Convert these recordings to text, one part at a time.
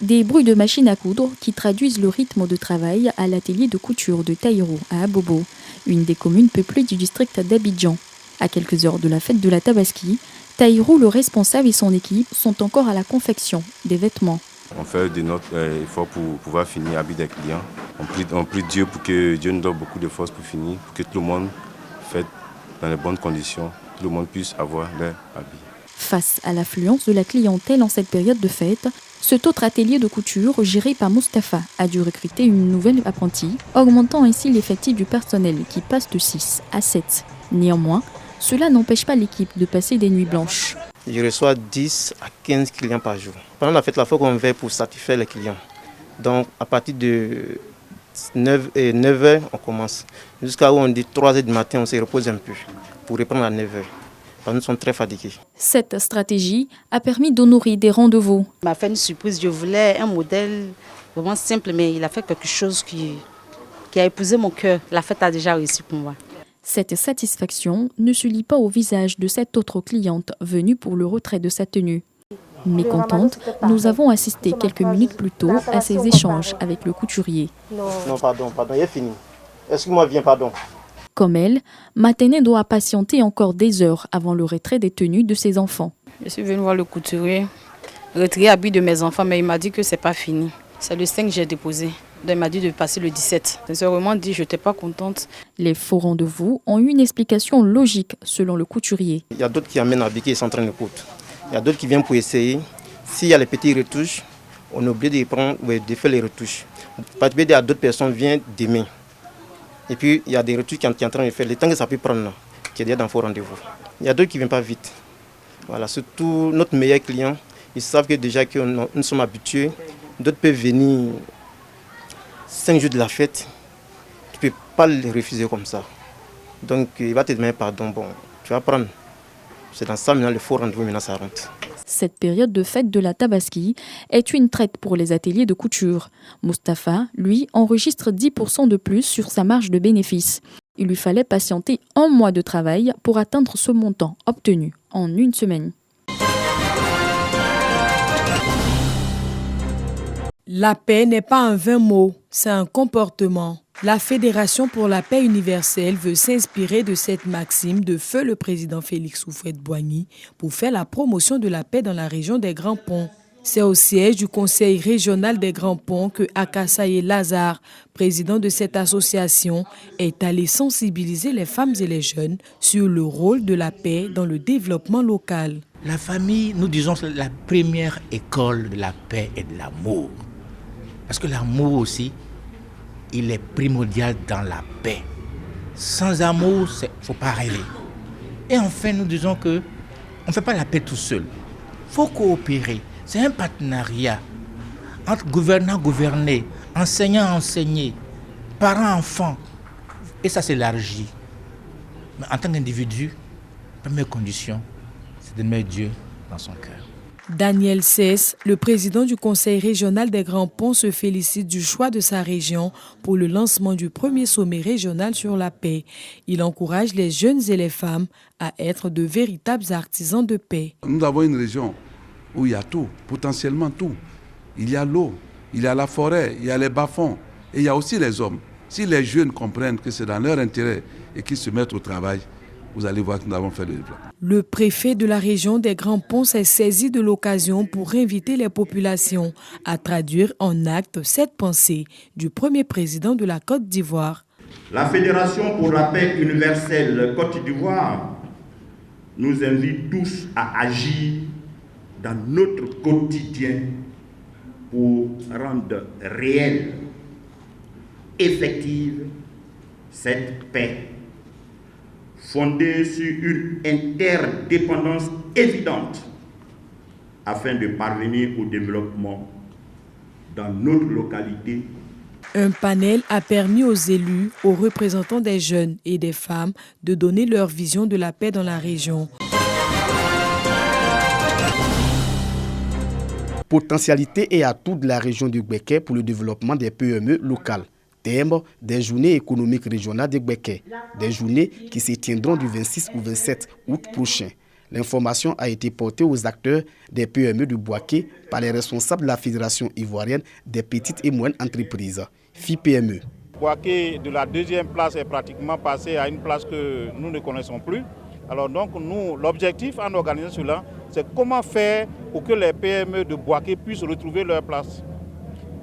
Des bruits de machines à coudre qui traduisent le rythme de travail à l'atelier de couture de Taïrou à Abobo, une des communes peuplées du district d'Abidjan. À quelques heures de la fête de la Tabaski, Taïrou, le responsable et son équipe sont encore à la confection des vêtements. On fait de notre effort pour pouvoir finir habiller des clients. On prie Dieu pour que Dieu nous donne beaucoup de force pour finir, pour que tout le monde fête dans les bonnes conditions, tout le monde puisse avoir leur habit. Face à l'affluence de la clientèle en cette période de fête, cet autre atelier de couture géré par Mustapha a dû recruter une nouvelle apprentie, augmentant ainsi l'effectif du personnel qui passe de 6 à 7. Néanmoins, cela n'empêche pas l'équipe de passer des nuits blanches. Je reçois 10 à 15 clients par jour. Pendant la fête, il faut qu'on veille pour satisfaire les clients. Donc à partir de 9h, on commence. Jusqu'à où on dit 3h du matin, on se repose un peu pour reprendre à 9h. Nous sommes très fatigués. Cette stratégie a permis d'honorer des rendez-vous. Il m'a fait une surprise. Je voulais un modèle vraiment simple, mais il a fait quelque chose qui a épousé mon cœur. La fête a déjà réussi pour moi. Cette satisfaction ne se lit pas au visage de cette autre cliente venue pour le retrait de sa tenue. Mécontente, nous avons assisté quelques minutes plus tôt à ces échanges avec le couturier. Non, pardon, il est fini. Excuse-moi, viens, pardon. Comme elle, Matene doit patienter encore des heures avant le retrait des tenues de ses enfants. Je suis venue voir le couturier, retirer l'habit de mes enfants, mais il m'a dit que ce n'est pas fini. C'est le 5 que j'ai déposé. Donc il m'a dit de passer le 17. Sincèrement dit, je n'étais pas contente. Les faux rendez-vous ont eu une explication logique selon le couturier. Il y a d'autres qui amènent l'habit qui sont en train de coudre. Il y a d'autres qui viennent pour essayer. S'il y a les petites retouches, on est obligé de faire les retouches. Il y a d'autres personnes qui viennent demain. Et puis, il y a des retouches qui sont en train de faire. Le temps que ça peut prendre, qui est déjà dans vos rendez-vous. Il y a d'autres qui ne viennent pas vite. Voilà, surtout notre meilleur client, ils savent que déjà que nous sommes habitués. D'autres peuvent venir 5 jours de la fête. Tu ne peux pas les refuser comme ça. Donc, il va te demander pardon. Bon, tu vas prendre. C'est dans ça maintenant, le faux rendez-vous, maintenant ça rentre. Cette période de fête de la Tabaski est une traite pour les ateliers de couture. Mustapha, lui, enregistre 10% de plus sur sa marge de bénéfice. Il lui fallait patienter 1 mois de travail pour atteindre ce montant obtenu en 1 semaine. La paix n'est pas un vain mot, c'est un comportement. La Fédération pour la paix universelle veut s'inspirer de cette maxime de feu le président Félix Houphouët-Boigny pour faire la promotion de la paix dans la région des Grands Ponts. C'est au siège du Conseil régional des Grands Ponts que Akasaye Lazare, président de cette association, est allé sensibiliser les femmes et les jeunes sur le rôle de la paix dans le développement local. La famille, nous disons, c'est la première école de la paix et de l'amour. Parce que l'amour aussi, il est primordial dans la paix. Sans amour, il ne faut pas rêver. Et enfin, nous disons qu'on ne fait pas la paix tout seul. Il faut coopérer. C'est un partenariat entre gouvernants, gouvernés, enseignants, enseignés, parents, enfants. Et ça s'élargit. Mais en tant qu'individu, la première condition, c'est de mettre Dieu dans son cœur. Daniel Cess, le président du Conseil régional des Grands Ponts, se félicite du choix de sa région pour le lancement du premier sommet régional sur la paix. Il encourage les jeunes et les femmes à être de véritables artisans de paix. Nous avons une région où il y a tout, potentiellement tout. Il y a l'eau, il y a la forêt, il y a les bas-fonds et il y a aussi les hommes. Si les jeunes comprennent que c'est dans leur intérêt et qu'ils se mettent au travail, vous allez voir que nous avons fait le développement. Le préfet de la région des Grands Ponts s'est saisi de l'occasion pour inviter les populations à traduire en actes cette pensée du premier président de la Côte d'Ivoire. La Fédération pour la paix universelle Côte d'Ivoire nous invite tous à agir dans notre quotidien pour rendre réelle, effective cette paix, fondée sur une interdépendance évidente afin de parvenir au développement dans notre localité. Un panel a permis aux élus, aux représentants des jeunes et des femmes de donner leur vision de la paix dans la région. Potentialité et atout de la région du Gbeke pour le développement des PME locales. Thème des journées économiques régionales de Gbeke. Des journées qui se tiendront du 26 au 27 août prochain. L'information a été portée aux acteurs des PME de Bouaké par les responsables de la Fédération ivoirienne des petites et moyennes entreprises, FIPME. Bouaké de la deuxième place est pratiquement passé à une place que nous ne connaissons plus. Alors donc nous, l'objectif en organisant cela, c'est comment faire pour que les PME de Bouaké puissent retrouver leur place.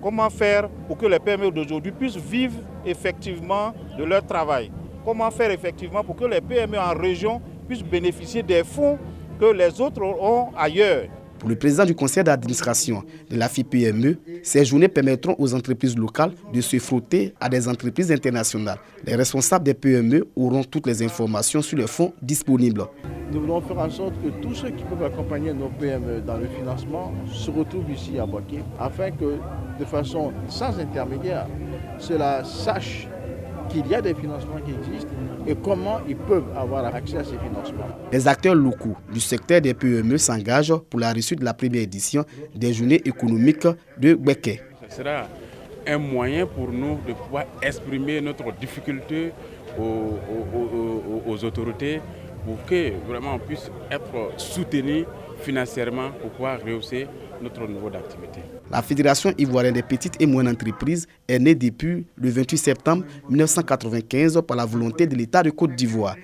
Comment faire pour que les PME d'aujourd'hui puissent vivre effectivement de leur travail. Comment faire effectivement pour que les PME en région puissent bénéficier des fonds que les autres ont ailleurs. Pour le président du conseil d'administration de la FIPME, ces journées permettront aux entreprises locales de se frotter à des entreprises internationales. Les responsables des PME auront toutes les informations sur les fonds disponibles. Nous voulons faire en sorte que tous ceux qui peuvent accompagner nos PME dans le financement se retrouvent ici à Bouaké, afin que, de façon sans intermédiaire, cela sache qu'il y a des financements qui existent et comment ils peuvent avoir accès à ces financements. Les acteurs locaux du secteur des PME s'engagent pour la réussite de la première édition des journées économiques de Bouaké. Ce sera un moyen pour nous de pouvoir exprimer notre difficulté aux autorités pour que vraiment on puisse être soutenus financièrement pour pouvoir rehausser notre niveau d'activité. La Fédération ivoirienne des petites et moyennes entreprises est née depuis le 28 septembre 1995 par la volonté de l'État de Côte d'Ivoire.